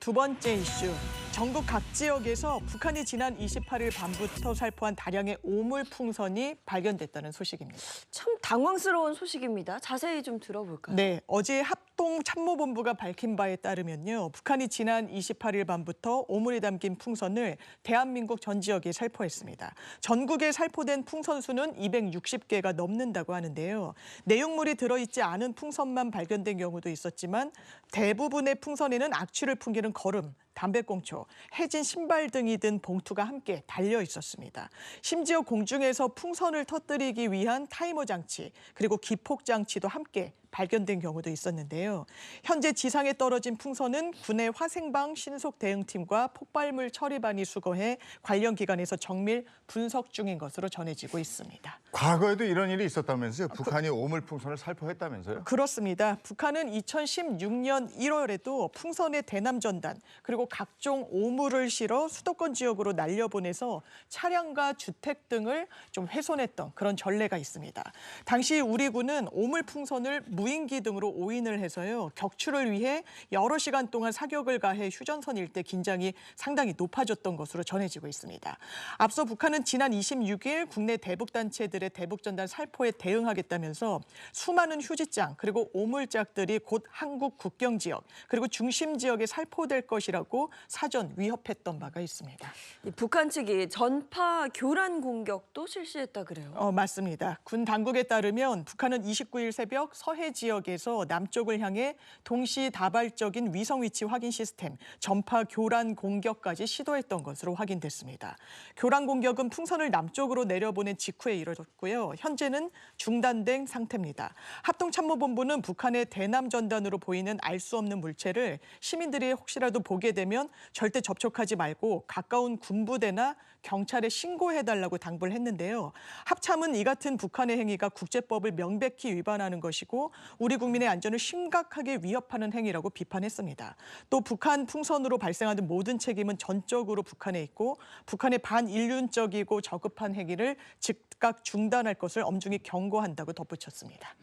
두 번째 이슈. 전국 각 지역에서 북한이 지난 28일 밤부터 살포한 다량의 오물 풍선이 발견됐다는 소식입니다. 참 당황스러운 소식입니다. 자세히 좀 들어볼까요? 네, 어제 합동참모본부가 밝힌 바에 따르면요. 북한이 지난 28일 밤부터 오물이 담긴 풍선을 대한민국 전 지역에 살포했습니다. 전국에 살포된 풍선 수는 260개가 넘는다고 하는데요. 내용물이 들어있지 않은 풍선만 발견된 경우도 있었지만 대부분의 풍선에는 악취를 풍기는 거름, 담배꽁초, 해진 신발 등이 든 봉투가 함께 달려 있었습니다. 심지어 공중에서 풍선을 터뜨리기 위한 타이머 장치, 그리고 기폭 장치도 함께 발견된 경우도 있었는데요. 현재 지상에 떨어진 풍선은 군의 화생방 신속대응팀과 폭발물 처리반이 수거해 관련 기관에서 정밀 분석 중인 것으로 전해지고 있습니다. 과거에도 이런 일이 있었다면서요? 북한이 오물풍선을 살포했다면서요? 그렇습니다. 북한은 2016년 1월에도 풍선의 대남전단 그리고 각종 오물을 실어 수도권 지역으로 날려보내서 차량과 주택 등을 좀 훼손했던 그런 전례가 있습니다. 당시 우리 군은 오물풍선을 무인기 등으로 오인을 해서요. 격추를 위해 여러 시간 동안 사격을 가해 휴전선 일대 긴장이 상당히 높아졌던 것으로 전해지고 있습니다. 앞서 북한은 지난 26일 국내 대북단체들의 대북전단 살포에 대응하겠다면서 수많은 휴지장 그리고 오물짝들이 곧 한국 국경 지역 그리고 중심 지역에 살포될 것이라고 사전 위협했던 바가 있습니다. 북한 측이 전파 교란 공격도 실시했다 그래요. 맞습니다. 군 당국에 따르면 북한은 29일 새벽 서해 지역에서 남쪽을 향해 동시다발적인 위성 위치 확인 시스템, 전파 교란 공격까지 시도했던 것으로 확인됐습니다. 교란 공격은 풍선을 남쪽으로 내려보낸 직후에 이뤄졌고요. 현재는 중단된 상태입니다. 합동참모본부는 북한의 대남 전단으로 보이는 알 수 없는 물체를 시민들이 혹시라도 보게 되면 절대 접촉하지 말고 가까운 군부대나 경찰에 신고해달라고 당부를 했는데요. 합참은 이 같은 북한의 행위가 국제법을 명백히 위반하는 것이고 우리 국민의 안전을 심각하게 위협하는 행위라고 비판했습니다. 또 북한 풍선으로 발생하는 모든 책임은 전적으로 북한에 있고 북한의 반인륜적이고 저급한 행위를 즉각 중단할 것을 엄중히 경고한다고 덧붙였습니다.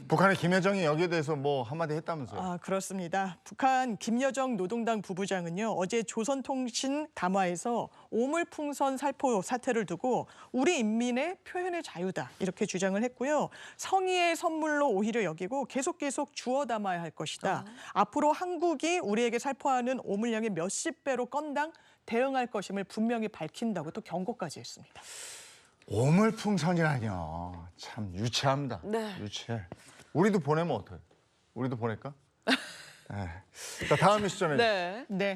북한의 김여정이 여기에 대해서 뭐 한마디 했다면서요? 그렇습니다. 북한 김여정 노동당 부부장은요. 어제 조선통신 담화에서 오물풍선 살포 사태를 두고 우리 인민의 표현의 자유다 이렇게 주장을 했고요. 성의의 선물로 오히려 여기고 계속 주워 담아야 할 것이다. 앞으로 한국이 우리에게 살포하는 오물량의 몇십 배로 건당 대응할 것임을 분명히 밝힌다고 또 경고까지 했습니다. 오물풍선이라뇨. 참 유치합니다. 네. 유치해. 우리도 보내면 어떡해? 우리도 보낼까? 네. 자, 다음 이슈 전해. 네. 네.